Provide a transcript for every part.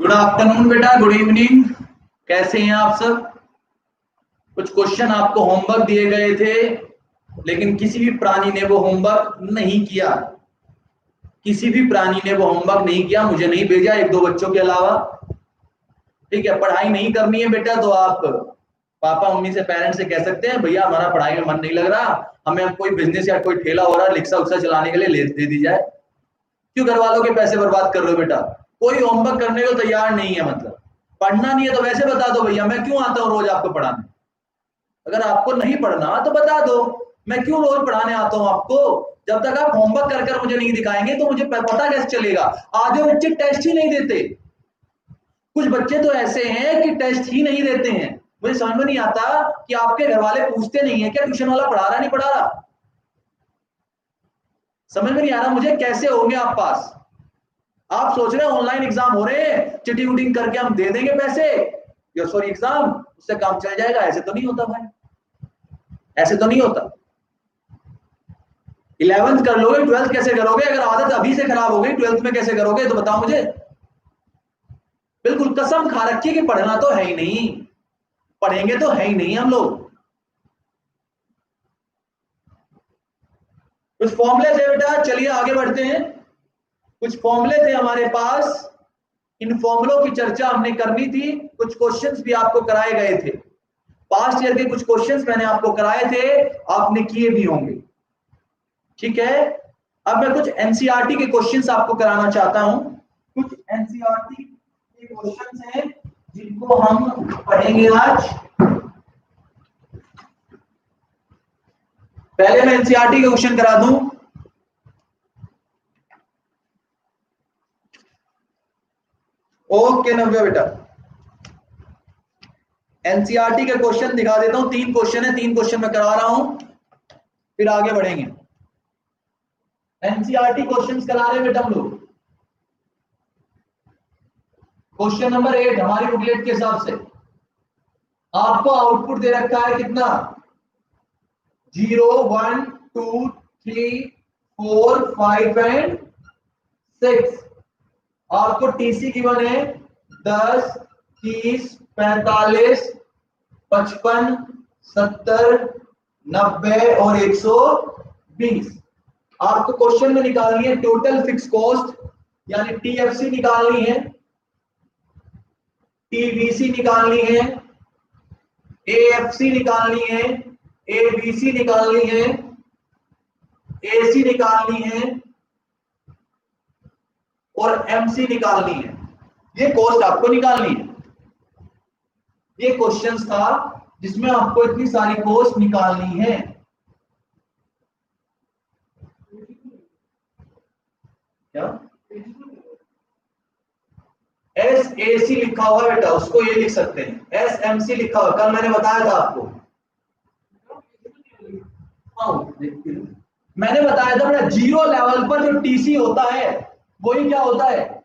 Good afternoon बेटा, good evening. कैसे हैं आप सब? कुछ क्वेश्चन आपको होमवर्क दिए गए थे, लेकिन किसी भी प्राणी ने वो होमवर्क नहीं किया। किसी भी प्राणी ने वो होमवर्क नहीं किया, मुझे नहीं भेजा, एक दो बच्चों के अलावा। ठीक है, पढ़ाई नहीं करनी है बेटा तो आप पापा मम्मी से, पेरेंट्स से कह सकते हैं भैया हमारा पढ़ाई में मन नहीं लग रहा, हमें कोई बिजनेस या कोई ठेला हो रहा रिक्शा उक्सा चलाने के लिए दे दी जाए। क्यों घर वालों के पैसे बर्बाद कर रहे हो बेटा? कोई होमवर्क करने को तैयार नहीं है, मतलब पढ़ना नहीं है तो वैसे बता दो भैया मैं क्यों आता हूँ रोज आपको पढ़ाने। अगर आपको नहीं पढ़ना तो बता दो मैं क्यों रोज पढ़ाने आता हूँ आपको। जब तक आप होमवर्क कर कर मुझे नहीं दिखाएंगे तो मुझे पता कैसे चलेगा। आधे बच्चे टेस्ट ही नहीं देते, कुछ बच्चे तो ऐसे हैं कि टेस्ट ही नहीं देते हैं। मुझे समझ में नहीं आता कि आपके घर वाले पूछते नहीं है क्या ट्यूशन वाला पढ़ा रहा नहीं पढ़ा रहा। समझ में नहीं आ रहा मुझे कैसे होंगे आप पास। आप सोच रहे हैं ऑनलाइन एग्जाम हो रहे हैं, चिटिंग उटिंग करके हम दे देंगे पैसे या सॉरी एग्जाम, उससे काम चल जाएगा। ऐसे तो नहीं होता भाई, ऐसे तो नहीं होता। 11th कर लोगे, 12th कैसे करोगे? अगर आदत अभी से खराब हो गई 12th में कैसे करोगे तो बताओ मुझे। बिल्कुल कसम खा रखी है कि पढ़ना तो है ही नहीं, पढ़ेंगे तो है ही नहीं हम लोग। कुछ फॉर्मूले थे बेटा, चलिए आगे बढ़ते हैं। कुछ फॉर्मूले थे हमारे पास, इन फॉर्मूलों की चर्चा हमने करनी थी। कुछ क्वेश्चंस भी आपको कराए गए थे, पास्ट ईयर के कुछ क्वेश्चंस मैंने आपको कराए थे, आपने किए भी होंगे। ठीक है, अब मैं कुछ एनसीईआरटी के क्वेश्चंस आपको कराना चाहता हूं। कुछ एनसीईआरटी के क्वेश्चंस हैं जिनको हम पढ़ेंगे आज। पहले मैं एनसीईआरटी के क्वेश्चन करा दूं। ओके नव्या बेटा, एनसीईआरटी के क्वेश्चन दिखा देता हूं। 3 क्वेश्चन है, 3 क्वेश्चन मैं करा रहा हूं, फिर आगे बढ़ेंगे। एनसीईआरटी क्वेश्चंस करा रहे बेटा हम लोग। क्वेश्चन नंबर 8 हमारी बुकलेट के हिसाब से आपको आउटपुट दे रखा है कितना? 0 1 2 3 4 5 एंड 6। आपको टीसी गिवन है 10 30 45 55 70 90 और 120। आपको क्वेश्चन में निकालनी है टोटल फिक्स कॉस्ट, यानी टीएफसी निकालनी है, टीवीसी निकालनी है, एएफसी निकालनी है, एबीसी निकालनी है, एसी निकालनी है और एमसी निकालनी है। ये कॉस्ट आपको निकालनी है। ये क्वेश्चंस था जिसमें आपको इतनी सारी कॉस्ट निकालनी है। क्या एस ए सी लिखा हुआ बेटा, उसको ये लिख सकते हैं। एस एम सी लिखा हुआ, कल मैंने बताया था आपको। मैंने बताया था बेटा जीरो लेवल पर जो टीसी होता है वही क्या होता है?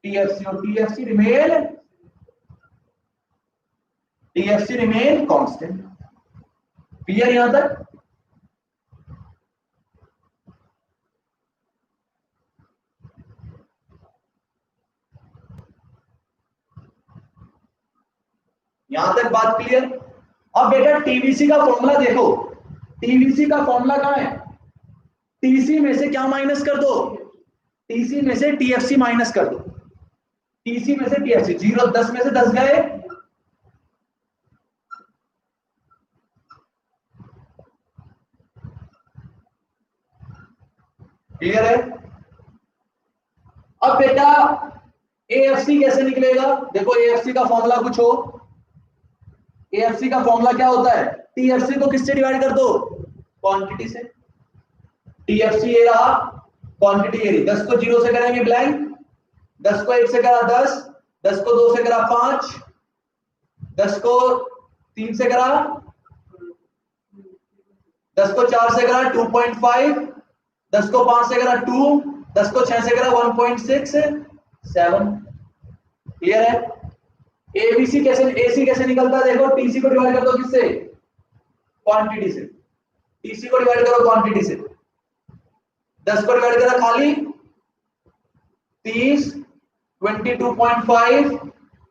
टीएफसी। और टीएफसी रिमेन कांस्टेंट। क्लियर यहां तक? यहां तक बात क्लियर? अब बेटा टीवीसी का फॉर्मूला देखो, टीवीसी का फॉर्मूला कहां है? टीसी में से क्या माइनस कर दो? टीसी में से टीएफसी माइनस कर दो। टीसी में से टीएफसी, 0 10 में से 10 गए, क्लियर है? अब बेटा एएफसी कैसे निकलेगा? देखो एएफसी का फॉर्मूला कुछ हो, एएफसी का फॉर्मूला क्या होता है? टीएफसी को किससे डिवाइड कर दो? क्वांटिटी से। टीएफसी ये रहा, क्वांटिटी ये रही। 10 को 0 से करेंगे ब्लैंक, 10 को 1 से करा 10, 10 को 2 से करा 5, 10 को 3 से करा, 10 को 4 से करा 2.5, 10 को 5 से करा 2, 10 को 6 से करा 1.67। क्लियर है? एबीसी कैसे, एसी कैसे निकलता है? देखो टीसी को डिवाइड कर दो किससे? क्वांटिटी से। टीसी को डिवाइड करो क्वांटिटी से। 10 को डिवाइड करा खाली 30, 22.5,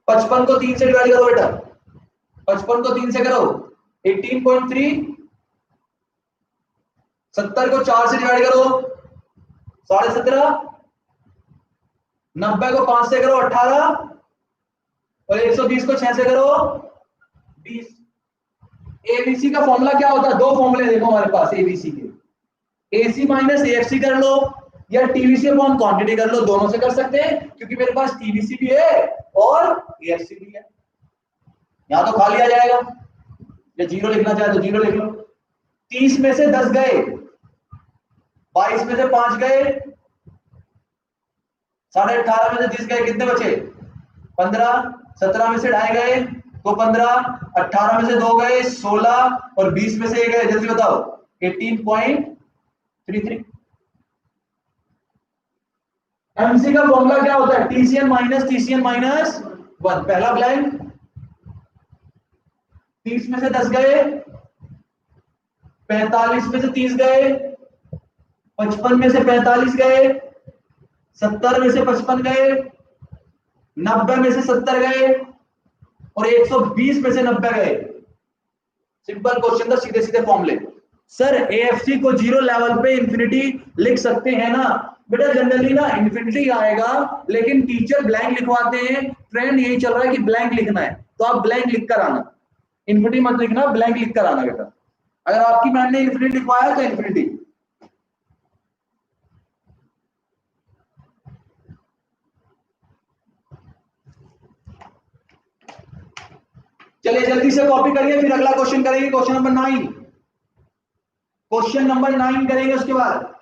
55 को 3 से डिवाइड करो बेटा, 55 को 3 से करो 18.3, 70 को 4 से डिवाइड करो 17.5, 90 को 5 से करो 18, और 120 को 6 से करो 20। एबीसी का फॉर्मूला क्या होता है? दो फॉर्मूले देखो हमारे पास एबीसी के, एसी माइनस एएफसी कर लो या टीवीसी अपॉन क्वांटिटी कर लो, दोनों से कर सकते हैं क्योंकि मेरे पास टीवीसी भी है और एएफसी भी है। यहां तो खाली आ जाएगा, या जीरो लिखना चाहे तो जीरो लिख लो। 30 में से 10 गए, 22 में से 5 गए, 18.5 में से 30 गए, कितने बचे? 15, 17 में से 2.5 गए तो 15, 18 में से 2 गए 16, और 20 में से 1 गए, जल्दी बताओ 18.33। एमसी का फॉर्मूला क्या होता है? TCN minus 1। पहला ब्लैंक, 30 में से 10 गए, 45 में से 30 गए, 55 में से 45 गए, 70 में से 55 गए, 90 में से 70 गए, और 120 में से 90 गए। सिंपल क्वेश्चन था, सीधे सीधे फॉर्मूले। सर एएफसी को जीरो लेवल पे इंफिनिटी लिख सकते हैं ना? बेटा जनरली ना इंफिनिटी आएगा, लेकिन टीचर ब्लैंक लिखवाते हैं। ट्रेंड यही चल रहा है कि ब्लैंक लिखना है, तो आप ब्लैंक लिख कर आना, इंफिनिटी मत लिखना, ब्लैंक लिख कर आना बेटा। अगर आपकी मैम ने इंफिनिटी लिखवाया तो इंफिनिटी। चलिए जल्दी से कॉपी करिए, फिर अगला क्वेश्चन करेंगे, क्वेश्चन नंबर 9। क्वेश्चन नंबर 9 करेंगे उसके बाद।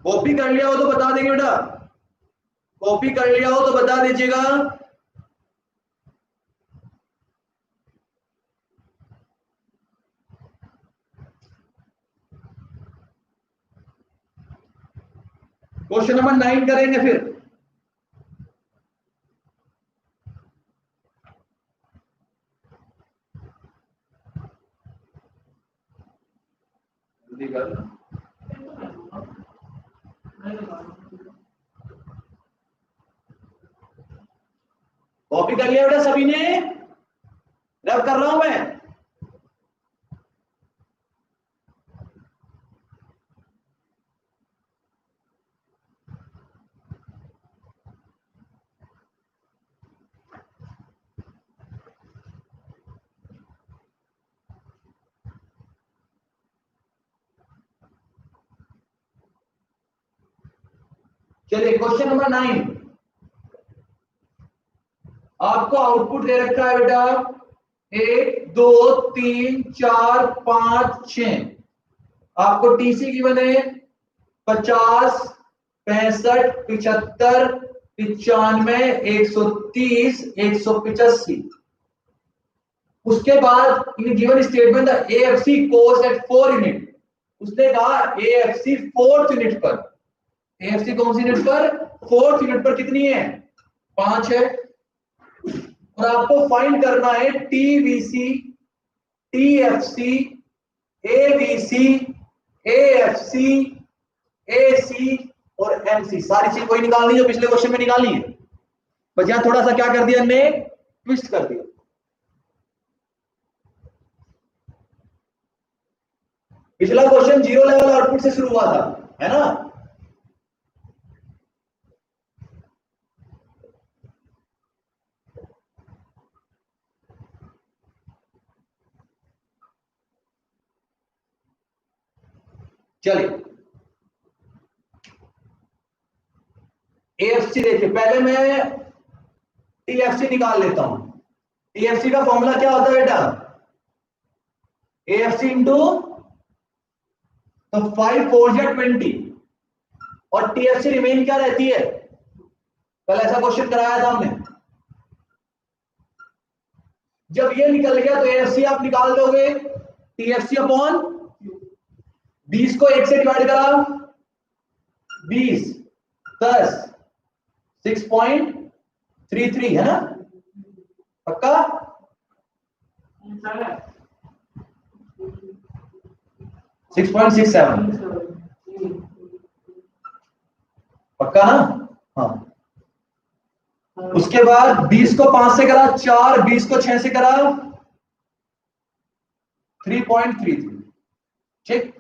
कॉपी कर लिया हो तो बता देंगे बेटा, कॉपी कर लिया हो तो बता दीजिएगा। क्वेश्चन नंबर 9 करेंगे फिर। जल्दी कर, कॉपी कर लिया बेटा सभी ने? रब कर रहा हूं मैं। चलिए क्वेश्चन नंबर 9, आपको आउटपुट दे रखा है बेटा 1 2 3 4 5 6। आपको टीसी की बने 50 65 75 95 130 185। उसके बाद in given statement the AFC course eight 4 unit. उसने कहा एएफसी 4th यूनिट पर, एएफसी कौन सी यूनिट पर? 4th यूनिट पर कितनी है? 5 है। और आपको फाइंड करना है TVC, TFC, ABC, AFC, AC और एमसी। सारी चीज कोई निकालनी जो पिछले क्वेश्चन में निकालनी है, बस यहां थोड़ा सा क्या कर दिया हमने, ट्विस्ट कर दिया। पिछला क्वेश्चन जीरो लेवल आउटपुट से शुरू हुआ था, है ना? चलिए एएफसी देखिए, पहले मैं टीएफसी निकाल लेता हूं। टीएफसी का फॉर्मूला क्या होता है बेटा? एएफसी इंटू तो 5 4 या 20, और टीएफसी रिमेन क्या रहती है? कल ऐसा क्वेश्चन कराया था हमने। जब ये निकल गया तो एएफसी आप निकाल दोगे टीएफसी अपॉन 20 को 1 से डिवाइड करा 20, 10 6.33 है ना, पक्का? 6.67 पक्का ना? हाँ। उसके बाद 20 को 5 से करा 4, 20 को 6 से करा 3.33। ठीक,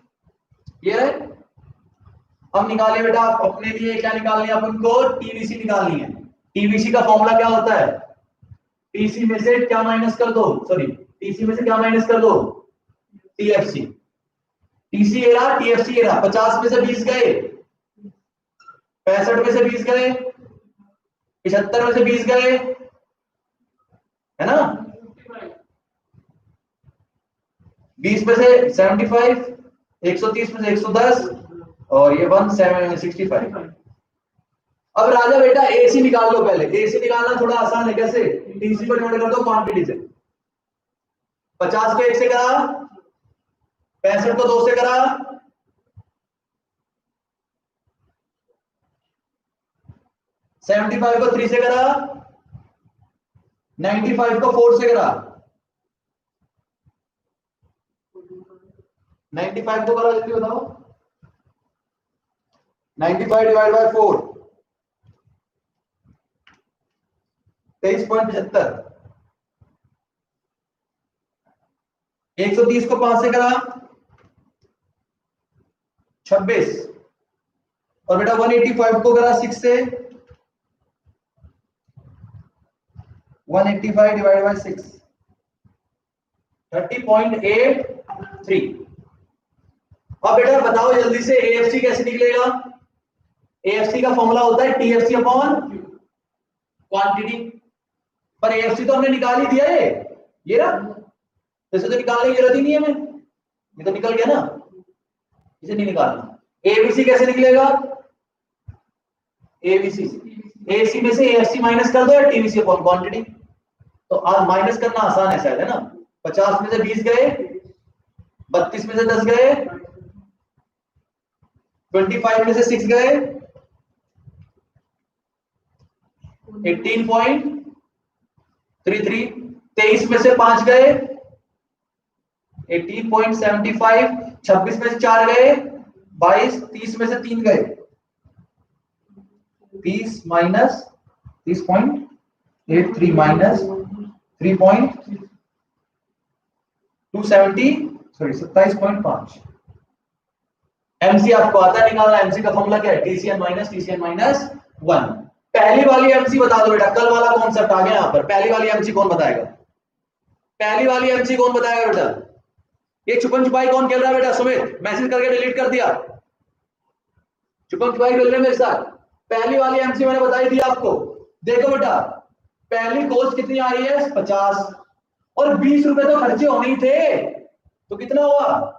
ये है। हम निकाले बेटा, आप अपने लिए क्या निकालनी है, अपन को टीवीसी निकालनी है। टीवीसी का फॉर्मूला क्या होता है? टीसी में से क्या माइनस कर दो, सॉरी टीसी में से क्या माइनस कर दो, टीएफसी। टीसी ए रहा, टीएफसी ए रहा। 50 में से 20 गए, 65 में से 20 गए, 75 में से 20 गए, है ना? 20 में से 75, 130 में से 110, और ये 165। अब राजा बेटा एसी निकाल लो। पहले एसी निकालना थोड़ा आसान है। कैसे? टीसी को डिवाइड कर दो क्वांटिटी से। 50 को 1 से करा, 65 को 2 से करा, 75 को 3 से करा, 95 को 4 से करा। 95 को करा, जल्दी बताओ। 95 डिवाइड बाय 4 23.75। 130 को 5 से करा 26, और बेटा 185 को करा 6 से, 185 डिवाइड बाय 6 30.83। अब बेटा बताओ जल्दी से एएफसी कैसे निकलेगा? एएफसी का फॉर्मूला होता है टीएफसी अपॉन क्वांटिटी। पर एएफसी तो हमने निकाल ही दिया है, ये ना, तो इसे तो निकालने की जरूरत ही नहीं है। हमें ये तो निकल गया ना, इसे नहीं निकालना। एबीसी कैसे निकलेगा? एबीसी एसी में से एएफसी माइनस कर दो या टीवीसी अपॉन क्वांटिटी। तो आज माइनस करना आसान है शायद, है ना? 50 में से 20 गए, 32 में से 10 गए, 25 में से 6 गए, 18.33, 23 में से 5 गए, 18.75, 26 में से 4 गए, 22, 30 में से 3 गए, 30 माइनस 30.83 माइनस 3.270, सॉरी 27.5। एमसी आपको आता है निकालना। एमसी का फॉर्मूला क्या है? TCN minus 1। पहली वाली एमसी बता दो बेटा। कल वाला कॉन्सेप्ट आ गया यहां पर। पहली वाली एमसी कौन बताएगा? पहली वाली एमसी कौन बताएगा बेटा? ये छुपन छुपाई कौन खेल रहा है बेटा? सुमित मैसेज करके डिलीट कर दिया। छुपन छुपाई खेल रहे मेरे साथ। पहली वाली एमसी मैंने बताई थी आपको। देखो बेटा, पहली कॉस्ट कितनी आ रही है? 50, और 20 रुपए तो खर्चे होने ही थे, तो कितना हुआ?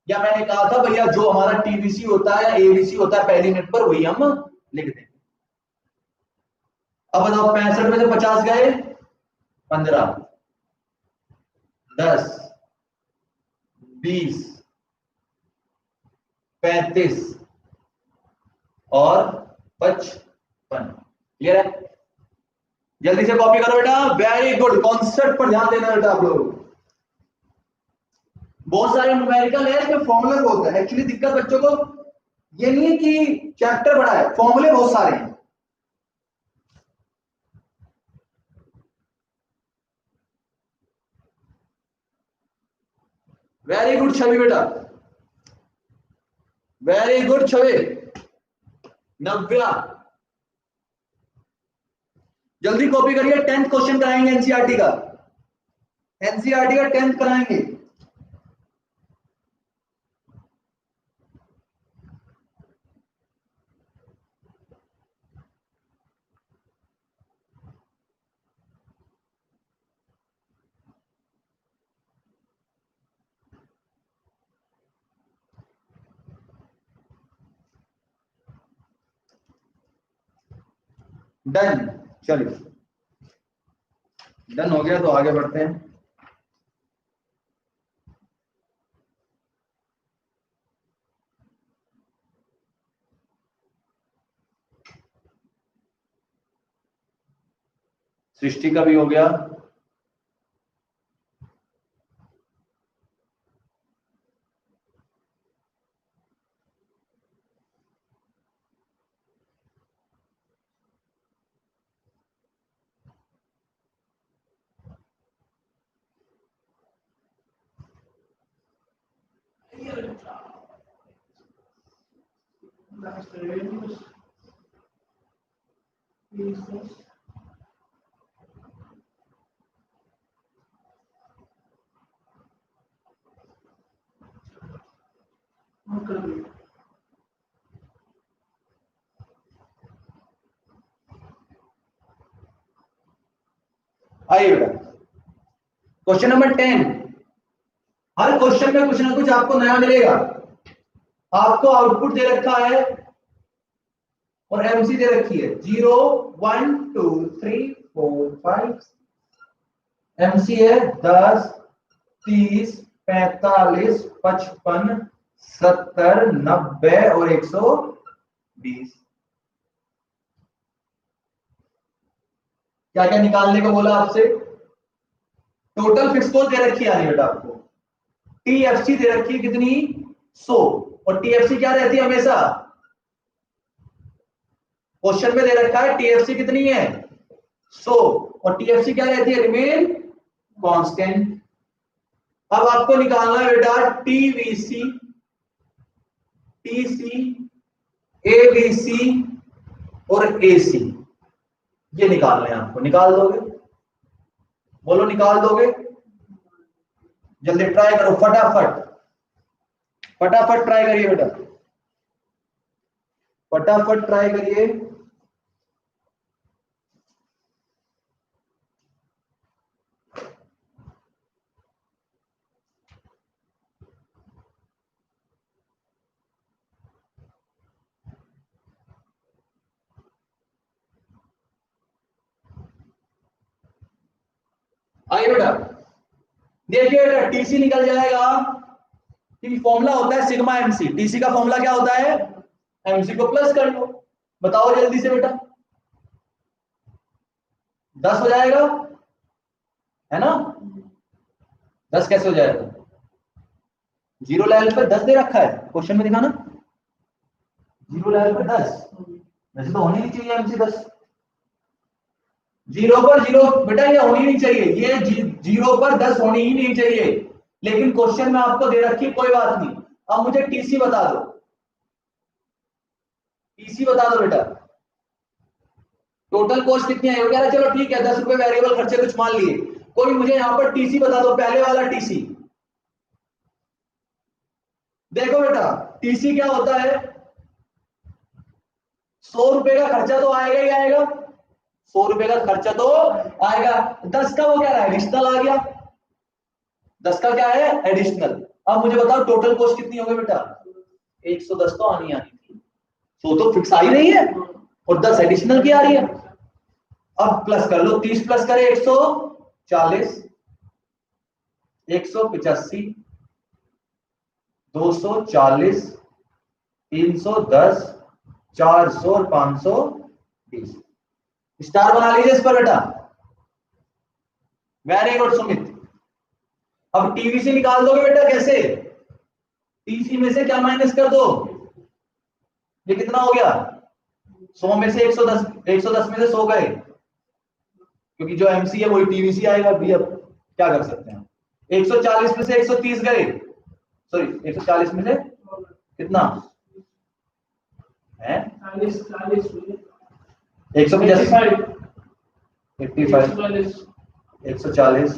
या मैंने कहा था भैया जो हमारा टीवीसी होता है या एबीसी होता है पहली मिनट पर, वही हम लिख दें। अब बताओ 65 में से 50 गए, 15, 10, 20, 35 और 55। क्लियर है? जल्दी से कॉपी करो बेटा। वेरी गुड, कॉन्सेप्ट पर ध्यान देना बेटा आप लोग। बहुत सारे न्यूमेरिकल है, इसमें फॉर्मूले बहुत है। एक्चुअली दिक्कत बच्चों को ये नहीं है कि चैप्टर बड़ा है, फॉर्मूले बहुत सारे हैं। वेरी गुड छवि बेटा, वेरी गुड छवि। नव्या, जल्दी कॉपी करिए। 10th क्वेश्चन कराएंगे एनसीईआरटी का। एनसीईआरटी का 10th कराएंगे। डन, चलिए डन हो गया तो आगे बढ़ते हैं। सृष्टि का भी हो गया। आइए बेटा क्वेश्चन नंबर 10। हर क्वेश्चन में कुछ ना कुछ आपको नया मिलेगा। आपको आउटपुट दे रखा है और एमसी दे रखी है 0 1 2 3 4 5। एमसी है 10 30 45 55 70 90 और 120। क्या क्या निकालने को बोला आपसे? टोटल फिक्स कॉस्ट दे रखी है बेटा आपको। टीएफसी दे रखी है कितनी? 100। और टीएफसी क्या रहती है हमेशा? क्वेश्चन में दे रखा है टीएफसी कितनी है? 100। और टीएफसी क्या रहती है? Remain constant. अब आपको निकालना है बेटा टीवीसी, टीसी, एबीसी और एसी। ये निकालना है आपको। निकाल दोगे? बोलो निकाल दोगे? जल्दी ट्राई करो, फटाफट फटाफट ट्राई करिए बेटा, फटाफट ट्राई करिए। आइए बेटा देखिए बेटा, टीसी निकल जाएगा। फॉर्मूला होता है सिग्मा एमसी। टीसी का फॉर्मूला क्या होता है? एमसी को प्लस कर लो। बताओ जल्दी से बेटा, 10 हो जाएगा है ना? 10 कैसे हो जाएगा? जीरो लेवल पे 10 दे रखा है क्वेश्चन में, दिखाना। जीरो लेवल पे 10 वैसे तो होनी नहीं चाहिए एमसी 10। जीरो पर जीरो बेटा ये होनी नहीं चाहिए, ये जीरो पर 10 होनी ही नहीं चाहिए। लेकिन क्वेश्चन में आपको दे रखी, कोई बात नहीं। अब मुझे टीसी बता दो, टीसी बता दो बेटा। टोटल कॉस्ट कितनी है? वगैरह चलो ठीक है, 10 रुपए वेरिएबल खर्चे कुछ मान लिए। कोई मुझे यहां पर टीसी बता दो, पहले वाला टीसी। देखो बेटा टीसी क्या होता है? 100 रुपए का खर्चा तो आएगा ही आएगा। 100 रुपए का खर्चा तो आएगा। 10 का वो क्या है? एडिशनल आ गया। 10 का क्या है? एडिशनल। अब मुझे बताओ टोटल कॉस्ट कितनी होगी बेटा? 110 तो आनी थी। 100 तो फिक्स आ ही रही है और 10 एडिशनल की आ रही है। अब प्लस कर लो, 30 प्लस करे 140, 185, 240, 310, 400 और 520। स्टार बना लीजिए इस पर बेटा। Very good Sumit. अब टीवीसी निकाल दोगे बेटा कैसे? टीसी में से क्या माइनस कर दो? ये कितना हो गया? 100 में से 110, 110 में से 100 गए, क्योंकि जो एमसी है वही टीवीसी आएगा भी। अब क्या कर सकते हैं? 140 में से 130 गए, सॉरी 140 में से कितना है? 185, 140,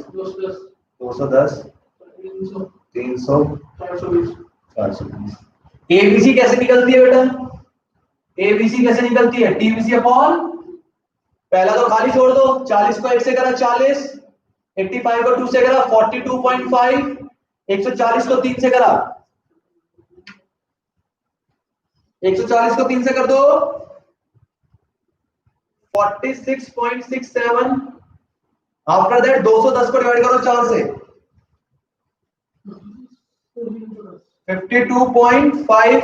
210, 300, 420। एबीसी कैसे निकलती है बेटा? एबीसी कैसे निकलती है? टीवीसी अपॉन, पहला तो खाली छोड़ दो। 40 को 1 से करा 40, 85 को 2 से करा 42.5, 140 को 3 से करा, 140 को 3 से कर दो 46.67। आफ्टर दैट 210 को डिवाइड करो 4 से, 52.5।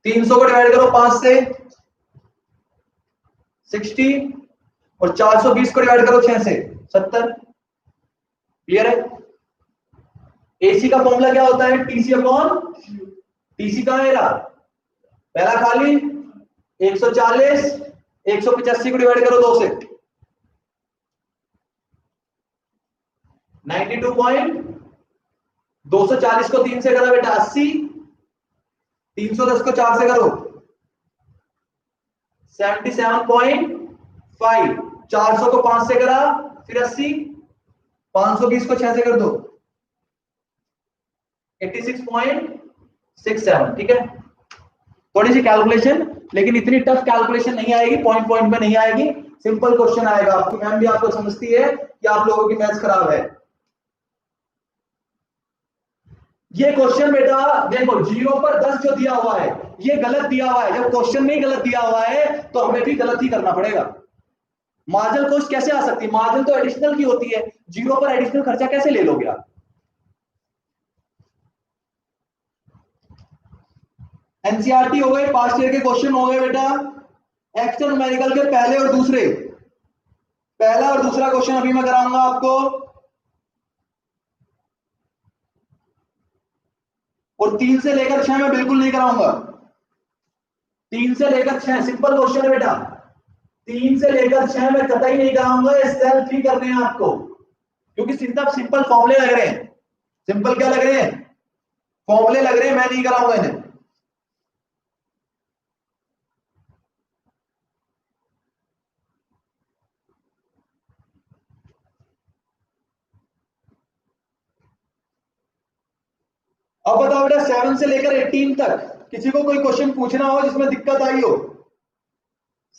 300 को डिवाइड करो 5 से 60 और 420 को डिवाइड करो 6 से 70। क्लियर है? एसी का फॉर्मूला क्या होता है? टीसी अपॉन, टीसी कहां है मेरा? पहला खाली 140, 185 को डिवाइड करो 2 से 92 240 को 3 से करो बेटा 80, 310 को 4 से करो 77.5, 400 को 5 से करा फिर 80, 520 को 6 से कर दो 86.67। ठीक है, थोड़ी सी कैलकुलेशन, लेकिन इतनी टफ कैलकुलेशन नहीं आएगी, पॉइंट पॉइंट में नहीं आएगी, सिंपल क्वेश्चन आएगा। आपकी मैम भी आपको समझती है कि आप लोगों की मैथ्स खराब है। ये क्वेश्चन बेटा देखो 0 पर 10 जो दिया हुआ है ये गलत दिया हुआ है। जब क्वेश्चन में ही गलत दिया हुआ है तो हमें भी गलत ही करना पड़ेगा। मार्जिनल कॉस्ट कैसे आ सकती है? मार्जिनल तो एडिशनल की होती है, 0 पर एडिशनल खर्चा कैसे ले लोगे आप? एनसीईआरटी हो गए, पास्ट ईयर के क्वेश्चन हो गए बेटा। एक्स्ट्रा न्यूमेरिकल के पहले और दूसरे, पहला और दूसरा क्वेश्चन अभी मैं कराऊंगा आपको, और 3 से लेकर 6 मैं बिल्कुल नहीं कराऊंगा। 3 से लेकर 6 सिंपल क्वेश्चन है बेटा, 3 से लेकर 6 मैं कतई नहीं कराऊंगा, सेल्फ ही करने हैं आपको, क्योंकि सिंपल फॉर्मूले लग रहे हैं। सिंपल क्या लग रहे हैं? फॉर्मूले लग रहे हैं, मैं नहीं कराऊंगा इन्हें। अब बताओ बेटा 7 से लेकर 18 तक किसी को कोई क्वेश्चन पूछना हो जिसमें दिक्कत आई हो,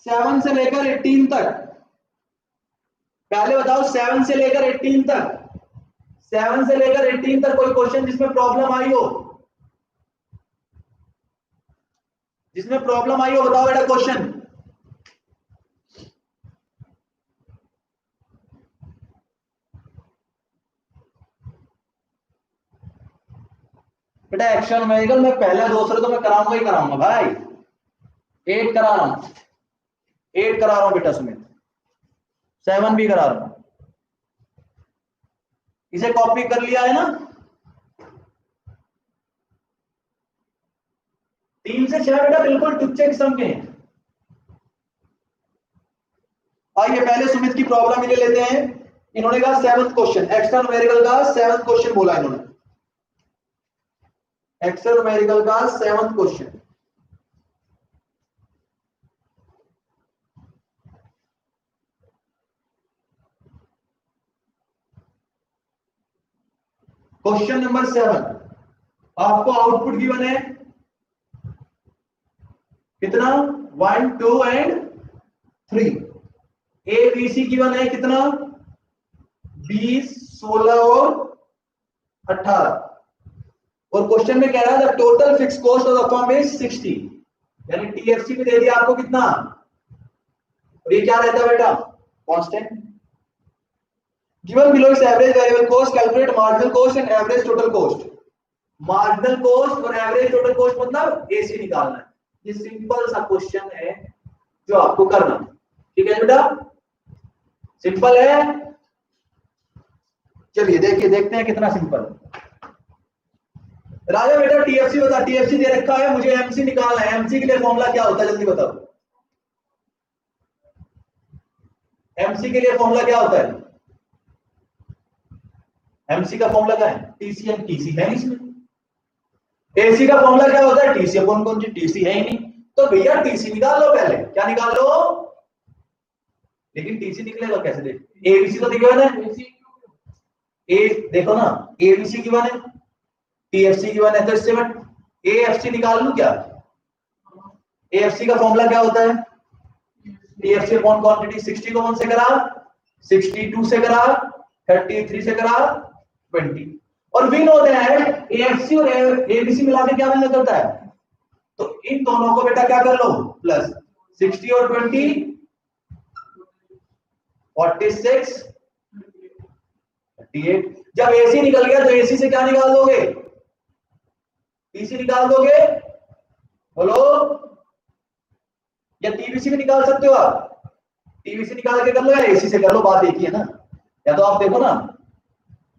7 से लेकर 18 तक, पहले बताओ 7 से लेकर 18 तक, 7 से लेकर 18 तक कोई क्वेश्चन जिसमें प्रॉब्लम आई हो, जिसमें प्रॉब्लम आई हो बताओ बेटा क्वेश्चन। बेटा एक्शन न्यूमेरिकल में पहला दूसरा तो मैं कराऊंगा ही कराऊंगा भाई, 8 करा रहा हूं, 8 करा रहा हूं बेटा सुमित, 7 भी करा रहा हूं। इसे कॉपी कर लिया है ना? 3 से 6 बेटा बिल्कुल टुच्चे किस्म के हैं। आइए पहले सुमित की प्रॉब्लम इन्हें लेते हैं। इन्होंने कहा 7th क्वेश्चन, एक्स्ट्रा न्यूमेरिकल का 7th क्वेश्चन बोला इन्होंने, एक्स्ट्रा न्यूमेरिकल का 7th क्वेश्चन। क्वेश्चन नंबर 7, आपको आउटपुट गिवन है कितना? 1 2 and 3। A B C given है कितना? 20 16 और 18। और क्वेश्चन में कह रहा है the total fix cost of the firm is 60, यानी टीएफसी में दे दिया आपको कितना, और ये क्या रहता है बेटा? Constant. Given below is average variable cost, calculate marginal cost and average total cost. Marginal cost और एवरेज टोटल कॉस्ट मतलब एसी निकालना है। ये सिंपल सा क्वेश्चन है जो आपको करना है। ठीक है बेटा, सिंपल है। चलिए देखिए, देखते हैं कितना सिंपल है। राजा बेटा टीएफसी बता, टीएफसी दे रखा है, मुझे एमसी निकालना है। एमसी के लिए फॉर्मूला क्या होता है जल्दी बताओ। एमसी के लिए फॉर्मूला क्या होता है? एमसी का फॉर्मूला क्या है? टीसी एंड टीसी है इसमें। एसी का फॉर्मूला क्या होता है? टीसी अपॉन कौन सी, टीसी है ही नहीं, तो भैया टीसी निकाल लो पहले। क्या निकाल लो? लेकिन टीसी निकलेगा कैसे? देख, एबीसी तो दिखा है, ए देखो ना, एबीसी की वन है, टीएफसी की वन है, तो इससे मैं एएफसी निकाल लूं क्या? एएफसी का फॉर्मूला क्या होता है? TFC upon quantity. 60 को 1 से करा, 62 से करा, 33 से करा, 20। और वी नो दैट एएफसी और एबीसी मिला के क्या मिलना करता है, तो इन दोनों को बेटा क्या कर लो, प्लस 60 और 20 46 38। जब एसी निकल गया तो एसी से क्या निकाल दोगे? टीसी निकाल दोगे, बोलो, या टीबीसी भी निकाल सकते हो आप। टीवीसी निकाल के कर लो या एसी से कर लो, बात एक ही है ना। या तो आप देखो ना,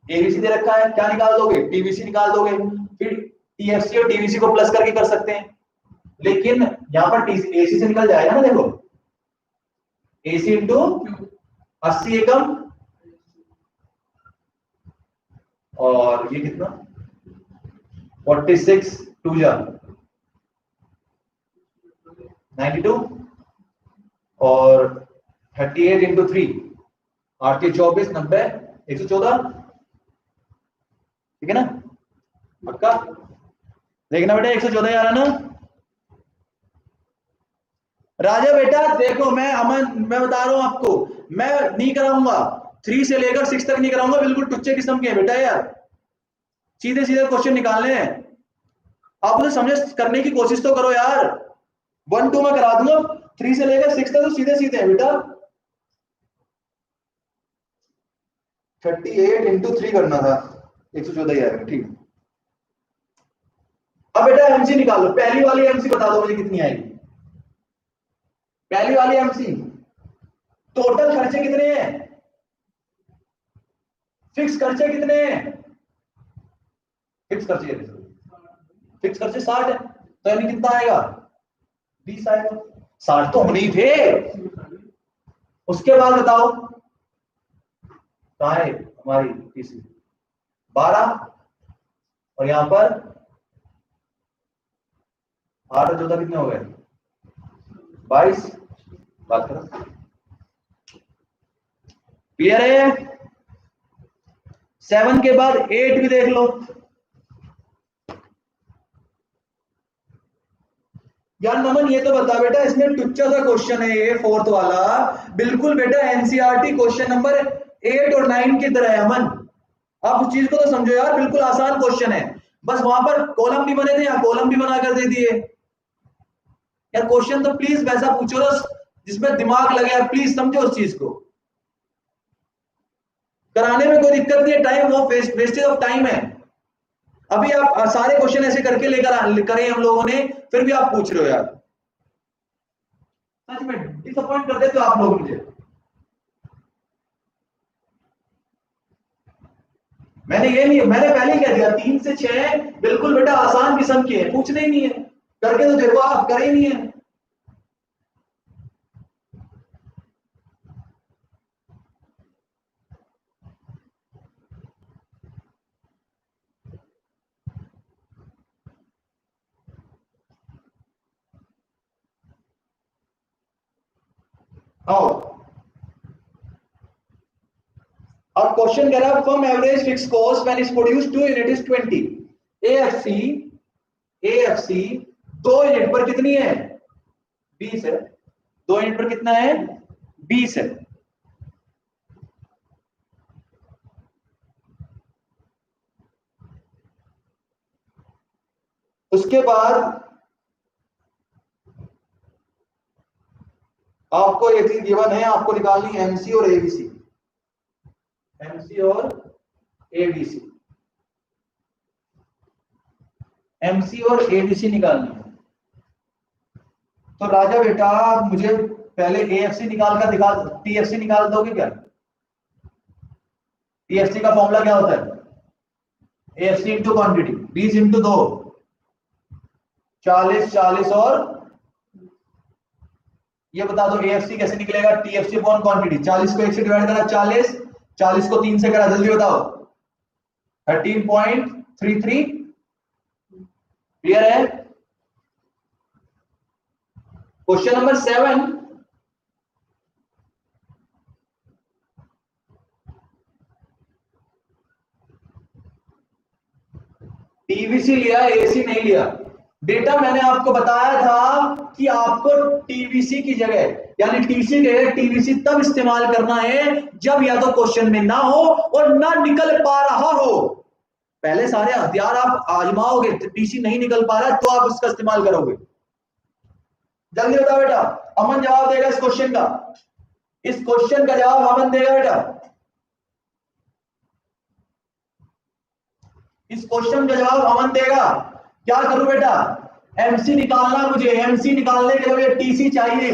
एबीसी दे रखा है, क्या निकाल दोगे, टीवीसी निकाल दोगे, फिर टीएफसी और टीवीसी को प्लस करके कर सकते हैं। लेकिन यहां पर एसी से निकल जाएगा ना, देखो एसी इंटू 80 एकम और ये कितना 46 2 जा 92 और 38 इंटू 3 8 के 24 90 114, ठीक है ना पक्का। देखना बेटा 114 आ रहा ना राजा बेटा। देखो मैं अमन, मैं बता रहा हूं आपको, मैं नहीं कराऊंगा 3 से लेकर 6 तक नहीं कराऊंगा, बिल्कुल टुच्चे किस्म के बेटा यार, सीधे सीधे क्वेश्चन निकालने हैं। आप उसे समझ करने की कोशिश तो करो यार। 1 2 मैं करा दूंगा, 3 से लेकर 6 तक तो सीधे सीधे है बेटा। 38 इंटू 3 करना था, 114 आएगा, ठीक। अब बेटा एमसी निकालो, पहली वाली एमसी बता दो मुझे कितनी आएगी। पहली वाली एमसी टोटल खर्चे कितने हैं, फिक्स खर्चे कितने हैं, फिक्स खर्चे 60 है, तो यानी कितना आएगा 20 आएगा। 60 तो होने ही थे। उसके बाद बताओ कहां है हमारी तीसरी 12 और यहां पर 8 और 14 कितने हो गए 22। बात करो, क्लियर है। 7 के बाद 8 भी देख लो। यार नमन ये तो बता बेटा, इसमें टुच्चा सा क्वेश्चन है ये 4th वाला, बिल्कुल बेटा एनसीईआरटी क्वेश्चन नंबर 8 और 9 की तरह है अमन। आप उस चीज को तो समझो यार, बिल्कुल आसान क्वेश्चन है, बस वहां पर कॉलम भी बने थे, या कॉलम भी बनाकर दे दिए यार। क्वेश्चन तो प्लीज वैसा पूछो ना जिसमें दिमाग लगे यार, प्लीज समझो उस चीज को। कराने में कोई दिक्कत नहीं है, टाइम वो वेस्टेज ऑफ टाइम है। अभी आप सारे क्वेश्चन ऐसे करके लेकर करे हम लोगों ने, फिर भी आप पूछ रहे हो यार, सच में डिसअपॉइंट कर देते हो आप लोग मुझे। मैंने ये नहीं, मैंने पहले ही कह दिया 3 से 6 बिल्कुल बेटा आसान किस्म के हैं, पूछने ही नहीं है, करके तो देखो आप, करे ही नहीं है। आओ अब क्वेश्चन कह रहा है firm average fix cost when is produced 2 unit is 20। AFC 2 unit पर कितनी है 20 है, 2 यूनिट पर कितना है 20 है। उसके बाद आपको एक चीज गिवन है, आपको निकालनी एमसी और एबीसी, एमसी और एबीसी, एमसी और एबीसी निकालनी है। तो राजा बेटा मुझे पहले एएफसी निकाल कर दिखा, टीएफसी निकाल दोगे क्या। टीएफसी का फॉर्मूला क्या होता है एएफसी इंटू क्वांटिटी, 20 इंटू 2 40 40 और ये बता दो एएफसी कैसे निकलेगा, टीएफसी अपॉन क्वांटिटी। 40 को 1 से डिवाइड करा 40, 40 को 3 से करा, जल्दी बताओ 13.33। क्लियर है। क्वेश्चन नंबर 7, टीवीसी लिया एसी नहीं लिया। बेटा मैंने आपको बताया था कि आपको टीवीसी की जगह यानी टीसी के टीवीसी तब इस्तेमाल करना है जब या तो क्वेश्चन में ना हो और ना निकल पा रहा हो। पहले सारे हथियार आप आजमाओगे, टीसी नहीं निकल पा रहा है तो आप उसका इस्तेमाल करोगे। जल्दी बताओ बेटा, अमन जवाब देगा इस क्वेश्चन का, इस क्वेश्चन का जवाब अमन देगा बेटा। इस क्वेश्चन का जवाब अमन देगा। क्या करूं बेटा, एमसी निकालना मुझे, एमसी निकालने के लिए मुझे टीसी चाहिए,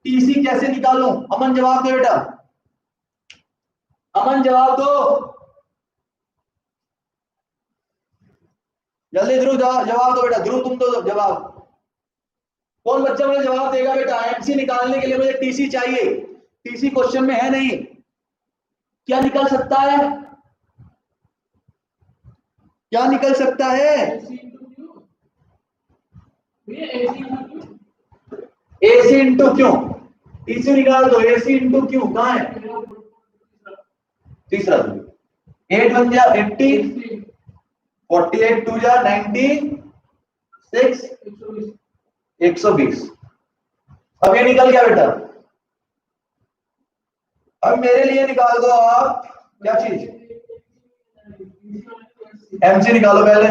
टीसी कैसे निकालूं? अमन जवाब दो बेटा, अमन जवाब दो जल्दी। ध्रुव जवाब दो बेटा, ध्रुव तुम दो जवाब। कौन बच्चा मुझे जवाब देगा बेटा? एमसी निकालने के लिए मुझे टीसी चाहिए, टीसी क्वेश्चन में है नहीं। क्या निकल सकता है? क्या निकल सकता है? एसी इंटू क्यों? टीसी निकाल दो, एसी इंटू क्यों कहां है? तीसरा 8 बन जा 80, 48 टू जा 96, 120। अब ये निकल गया बेटा। अब मेरे लिए निकाल दो आप क्या चीज? एमसी निकालो पहले,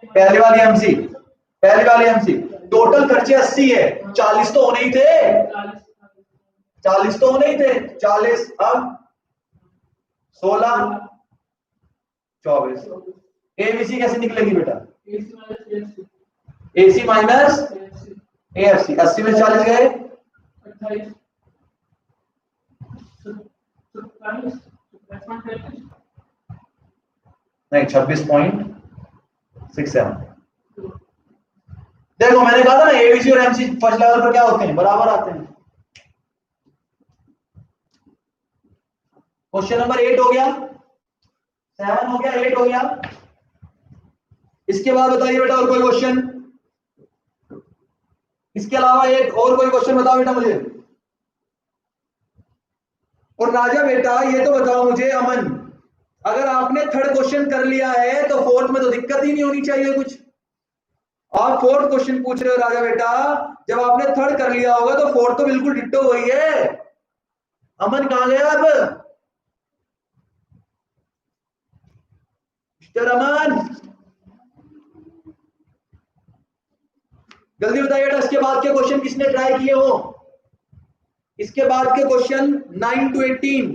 पहली वाली एमसी, पहली वाली एमसी। टोटल खर्चे 80 है, 40 तो होने ही थे, 40 तो होने ही थे, 40 अब 16 24। एबीसी कैसे निकलेगी बेटा? AC minus AFC. 80 में 40 गए, 28 नहीं 26.67। देखो मैंने कहा था ना एबीसी और एमसी फर्स्ट लेवल पर क्या होते हैं? बराबर आते हैं। क्वेश्चन नंबर 8 हो गया, 7 हो गया, 8 हो गया। इसके बाद बताइए बेटा और कोई क्वेश्चन? इसके अलावा एक और कोई क्वेश्चन बताओ बेटा मुझे। और राजा बेटा ये तो बताओ मुझे अमन, अगर आपने थर्ड क्वेश्चन कर लिया है तो फोर्थ में तो दिक्कत ही नहीं होनी चाहिए कुछ। आप फोर्थ क्वेश्चन पूछ रहे हो राजा बेटा, जब आपने थर्ड कर लिया होगा तो फोर्थ तो बिल्कुल डिट्टो वही है। अमन कहां गया अब? मिस्टर अमन जल्दी बताइए बेटा, इसके बाद के क्वेश्चन किसने ट्राई किए हो? इसके बाद के क्वेश्चन 9 to 18।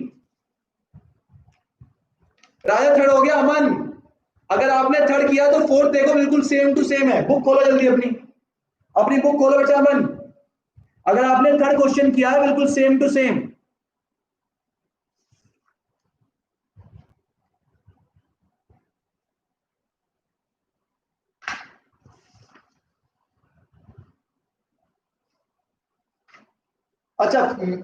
राजा थर्ड हो गया। अमन अगर आपने थर्ड किया तो फोर्थ देखो बिल्कुल सेम टू सेम है। बुक खोलो जल्दी, अपनी अपनी बुक खोलो बेटा। अमन अगर आपने थर्ड क्वेश्चन किया है बिल्कुल सेम टू सेम। अच्छा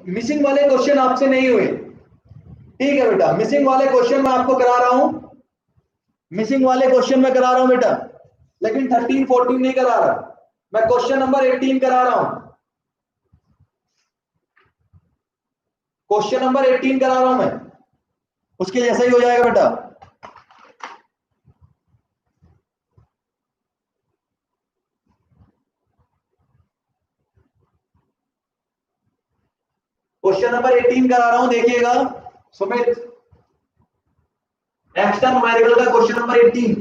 मिसिंग वाले क्वेश्चन आपसे नहीं हुए, ठीक है बेटा। मिसिंग वाले क्वेश्चन मैं आपको करा रहा हूं, मिसिंग वाले क्वेश्चन मैं करा रहा हूं बेटा, लेकिन 13 14 नहीं करा रहा। मैं क्वेश्चन नंबर 18 करा रहा हूं, क्वेश्चन नंबर 18 करा रहा हूं मैं। उसके जैसा ही हो जाएगा बेटा। क्वेश्चन नंबर 18 करा रहा हूं, देखिएगा सुमित। एक्स्ट्रा न्यूमेरिकल का क्वेश्चन नंबर 18।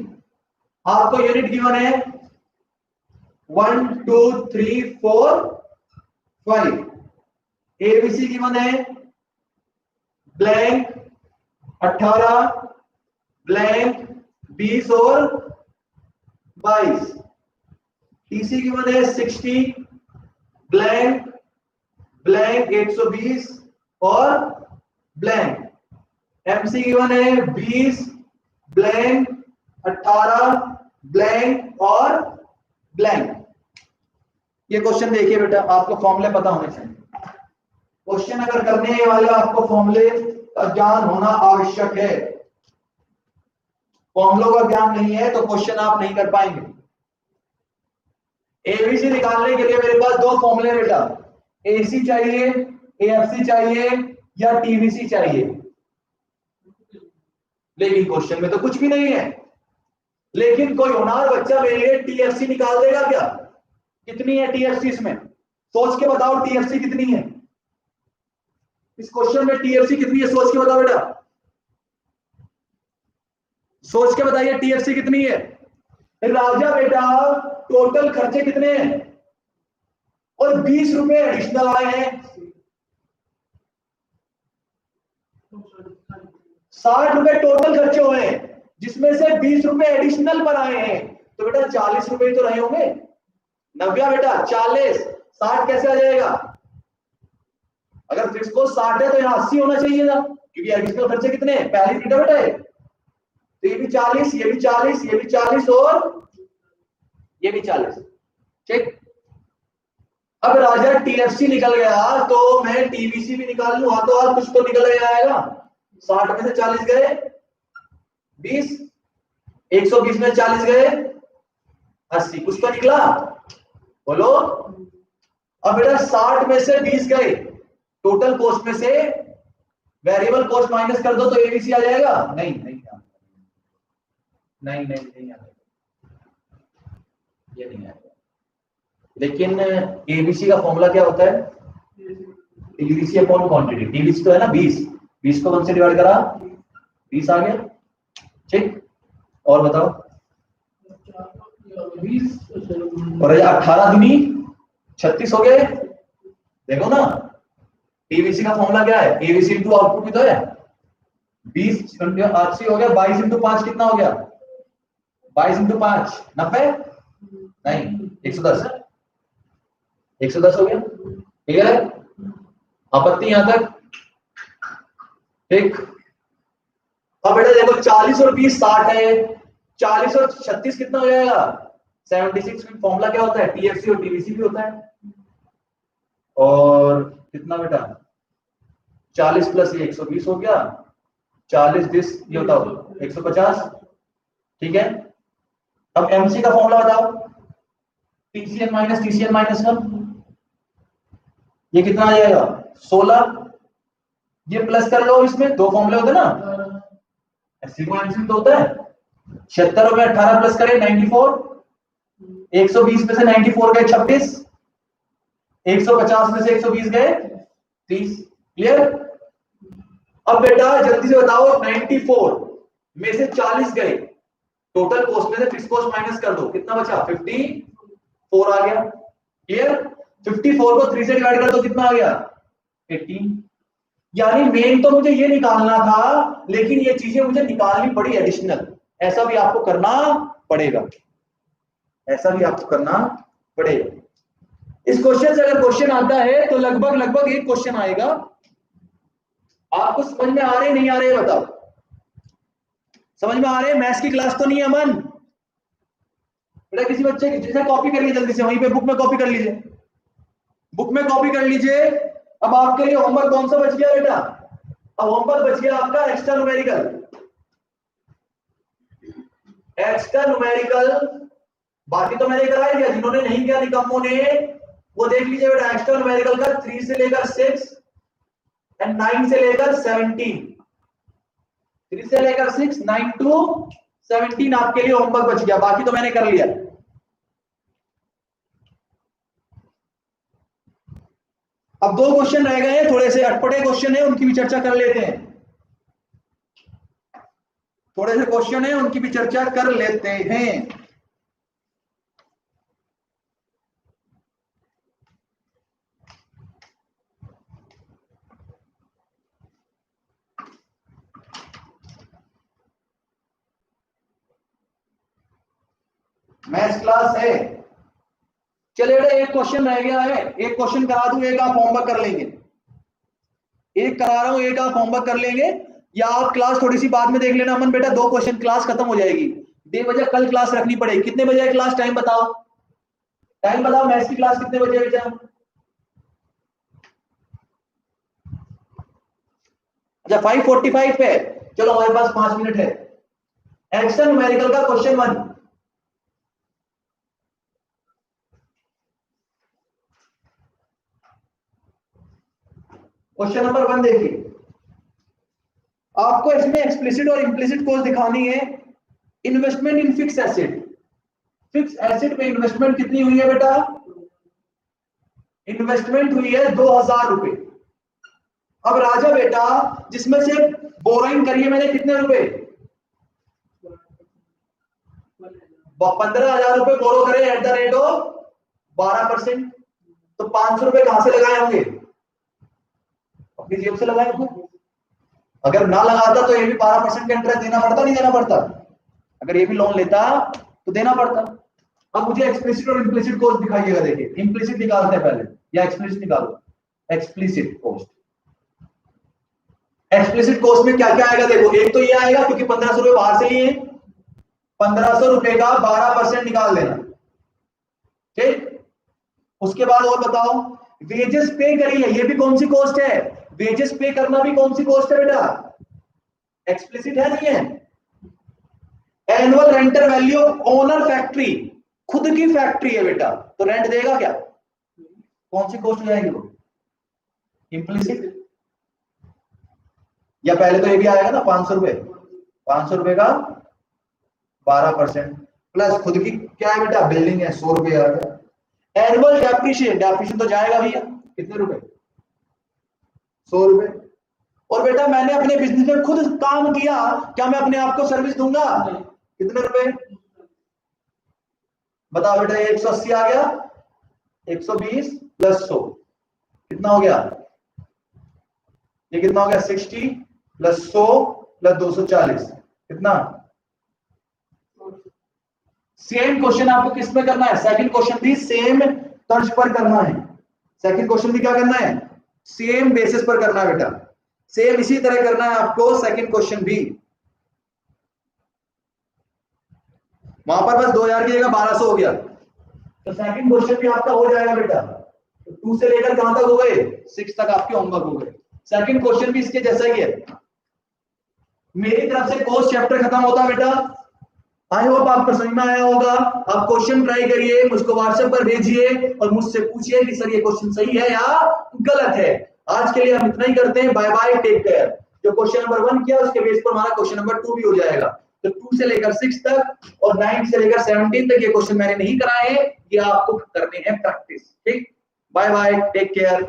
आपको यूनिट गिवन है 1 2 3 4 5। एबीसी गिवन है ब्लैंक 18 ब्लैंक 20 और 22। टीसी गिवन है 60 ब्लैंक ब्लैंक 120 और ब्लैंक। एमसी गिवन है 20 ब्लैंक 18 ब्लैंक और ब्लैंक। ये क्वेश्चन देखिए बेटा, आपको फॉर्मूले पता होने चाहिए। क्वेश्चन अगर करने वाले आपको फॉर्मूले का ज्ञान होना आवश्यक है। फॉर्मूलों का ज्ञान नहीं है तो क्वेश्चन आप नहीं कर पाएंगे। एबीसी निकालने के लिए मेरे पास दो फॉर्मूले बेटा, एसी चाहिए, एएफसी चाहिए या टीवीसी चाहिए। लेकिन क्वेश्चन में तो कुछ भी नहीं है। लेकिन कोई होनहार बच्चा मेरे लिए टीएफसी निकाल देगा क्या? कितनी है टीएफसी इसमें? सोच के बताओ टीएफसी कितनी है इस क्वेश्चन में? टीएफसी कितनी है सोच के बताओ बेटा, सोच के बताइए टीएफसी कितनी है। राजा बेटा टोटल खर्चे कितने हैं और 20 रुपए एडिशनल आए हैं। 60 रुपए टोटल खर्चे हुए हैं, जिसमें से 20 रुपए एडिशनल पर आए हैं। तो बेटा 40 रुपए तो रहे होंगे। नव्या बेटा 40 60 कैसे आ जाएगा? अगर फिक्स कॉस्ट 60 है तो यहाँ 80 होना चाहिए था, क्योंकि एडिशनल खर्चे कितने हैं? पहली थीटा बेटा है, तो ये भी 40, ये भी 40, ये भी 40 और ये भी 40। ठीक। अब राजा टीएफसी निकल गया तो मैं टीवीसी भी निकाल लूं, हाथों हाथ कुछ तो निकल ही आएगा। 60 में से 40 गए 20, 120 में 40 गए 80, कुछ तो निकला, बोलो। अब बेटा 60 में से 20 गए, टोटल कॉस्ट में से वेरिएबल कॉस्ट माइनस कर दो तो एबीसी आ जाएगा? नहीं नहीं नहीं नहीं नहीं आएगा, ये नहीं आएगा। लेकिन एबीसी का फॉर्मूला क्या होता है? TVC upon quantity. टीवीसी तो है ना 20, 20 को 1 से डिवाइड करा 20 आ गया। ठीक, और बताओ। और 18 दूनी 36 हो गए। देखो ना, टीवीसी का फॉर्मूला क्या है? एबीसी इंटू आउटपुट भी तो है। 20 80 हो गया, 22 इंटू 5 कितना हो गया? 22 इंटू 5 90 नहीं 110, 110 हो गया। क्लियर है? आपत्ति यहां तक? ठीक। अब बेटा देखो 40 और 20 60 है, 40 और 36 कितना हो जाएगा? 76। फॉर्मूला क्या होता है? टीएफसी और टीवीसी भी होता है। और कितना बेटा? 40 प्लस ये 120 हो गया, 40 10 ये होता 150। ठीक है। अब एमसी का फॉर्मूला बताओ। टीसीएन माइनस टीसीएन माइनस 1, ये कितना आ जाएगा? 16। ये प्लस कर लो, इसमें दो फॉर्मूले होते हैं ना, एमसी तो होता है। 76 में 18 प्लस करें 94, 120 में से 94 गए 26, 150 में से 120 गए 30। क्लियर? अब बेटा जल्दी से बताओ, 94 में से 40 गए, टोटल कॉस्ट में से फिक्स कॉस्ट माइनस कर दो, कितना बचा? 54 आ गया। क्लियर? 54 को 3 से डिवाइड कर दो, कितना आ गया? 18। यानी मेन तो मुझे ये निकालना था, लेकिन ये चीजें मुझे निकालनी पड़ी एडिशनल। ऐसा भी आपको करना पड़ेगा, ऐसा भी आपको करना पड़ेगा। इस क्वेश्चन से अगर क्वेश्चन आता है तो लगभग लगभग एक क्वेश्चन आएगा। आपको समझ में आ रहे नहीं आ रहे बताओ? समझ में आ रहे? मैथ्स की क्लास तो नहीं है अमन? बेटा किसी बच्चे की जिसने कॉपी कर ली जल्दी से, वहीं पे बुक में कॉपी कर लीजिए, बुक में कॉपी कर लीजिए। अब आपके लिए होमवर्क कौन सा बच गया बेटा? अब होमवर्क बच गया आपका एक्स्ट्रा न्यूमेरिकल। एक्स्ट्रा न्यूमेरिकल बाकी तो मैंने करा दिया, जिन्होंने नहीं किया निकम्मों ने वो देख लीजिए बेटा। एक्स्ट्रा न्यूमेरिकल का 3 से लेकर 6 एंड 9 से लेकर 17, 3 से लेकर 6, 9 to 17 आपके लिए होमवर्क बच गया, बाकी तो मैंने कर लिया। अब 2 क्वेश्चन रह गए हैं, थोड़े से अटपटे क्वेश्चन है, उनकी भी चर्चा कर लेते हैं। थोड़े से क्वेश्चन है, उनकी भी चर्चा कर लेते हैं। मैथ्स क्लास है। चलिए बेटा एक क्वेश्चन रह गया है, एक क्वेश्चन करा दूं, एक आप होमवर्क कर लेंगे। एक करा रहा हूं, एक आप होमवर्क कर लेंगे, या आप क्लास थोड़ी सी बाद में देख लेना अमन बेटा। 2 क्वेश्चन, क्लास खत्म हो जाएगी। 1:30 बजे कल क्लास रखनी पड़ेगी। कितने बजे है क्लास? टाइम बताओ, टाइम बताओ। मैथ्स की क्लास कितने बजे है बेटा? अच्छा 5:45 पे। चलो हमारे पास 5 मिनट है। एक्स्ट्रा न्यूमेरिकल का क्वेश्चन 1। क्वेश्चन नंबर 1 देखिए, आपको इसमें एक्सप्लिसिट और इंप्लिसिट कॉस्ट दिखानी है। Investment in fix asset. Fix asset में इन्वेस्टमेंट कितनी हुई है बेटा? इन्वेस्टमेंट हुई है 2000 रुपए। अब राजा बेटा जिसमें से बोरोइंग करी है मैंने कितने रुपए? 15,000 रुपए बोरो करे एट द रेट ऑफ 12%। तो 500 रुपए कहां से लगाए होंगे? अपनी जेब से लगाए होंगे। अगर ना लगाता तो ये भी 12% का इंटरेस्ट देना पड़ता, नहीं देना पड़ता? अगर ये भी लोन लेता तो देना पड़ता। अब मुझे एक्सप्लिसिट और इम्प्लिसिट कॉस्ट दिखाइएगा। देखिए इम्प्लिसिट निकालते हैं पहले या एक्सप्लिसिट निकालो। एक्सप्लिसिट कॉस्ट, एक्सप्लिसिट कॉस्ट में क्या क्या आएगा देखो। एक तो ये आएगा क्योंकि 1500 रुपए बाहर से लिए, 1500 रुपए का 12% निकाल देना, ठीक। उसके बाद और बताओ, वेजेस पे करी है, ये भी कौन सी कॉस्ट है? वेजेस पे करना भी कौन सी कॉस्ट है बेटा? एक्सप्लिसिट है नहीं है? Annual rental value owner factory, खुद की फैक्ट्री है बेटा, तो रेंट देगा क्या? कौन सी कॉस्ट हो जाएगी वो? इम्प्लिसिट। या पहले तो ये भी आएगा ना 500 रुपए, 500 रुपए का 12% प्लस खुद की क्या है बेटा? बिल्डिंग है, 100 रुपए आ गया। एनुअल डेप्रिशिएशन, डेप्रिशिएशन तो जाएगा भैया, कितने रुपए? 100 रुपए। और बेटा मैंने अपने बिजनेस में खुद काम किया, क्या मैं अपने आप को सर्विस दूंगा? कितने रुपए? बताओ बेटा, 180 आ गया, 120 प्लस 100 कितना हो गया? ये कितना हो गया? 60 प्लस 100 प्लस 240 कितना? सेम क्वेश्चन आपको किस में करना है? सेकंड क्वेश्चन भी सेम तर्ज पर करना है। सेकंड क्वेश्चन भी क्या करना है? सेम बेसिस पर करना है बेटा, सेम इसी तरह करना है आपको सेकंड क्वेश्चन भी। वहां पर बस 2000 की जगह 1200 हो गया, तो सेकंड क्वेश्चन भी आपका हो जाएगा बेटा। तो 2 से लेकर कहां तक हो गए? 6 तक आपके होमवर्क हो गए। सेकंड क्वेश्चन भी इसके जैसा ही है। मेरी तरफ से कोर्स चैप्टर खत्म होता है बेटा। आई होप आपको समझ में आया होगा। आप क्वेश्चन ट्राई करिए, मुझको व्हाट्सएप पर भेजिए और मुझसे पूछिए कि सर ये क्वेश्चन सही है या गलत है। आज के लिए हम इतना ही करते हैं। Bye bye, take care. जो क्वेश्चन नंबर 1 किया उसके बेस पर हमारा क्वेश्चन नंबर 2 भी हो जाएगा। तो 2 से लेकर 6 तक और 9 से लेकर 17 तक ये क्वेश्चन मैंने नहीं कराए हैं, ये आपको करने हैं प्रैक्टिस। ठीक, बाय बाय, टेक केयर।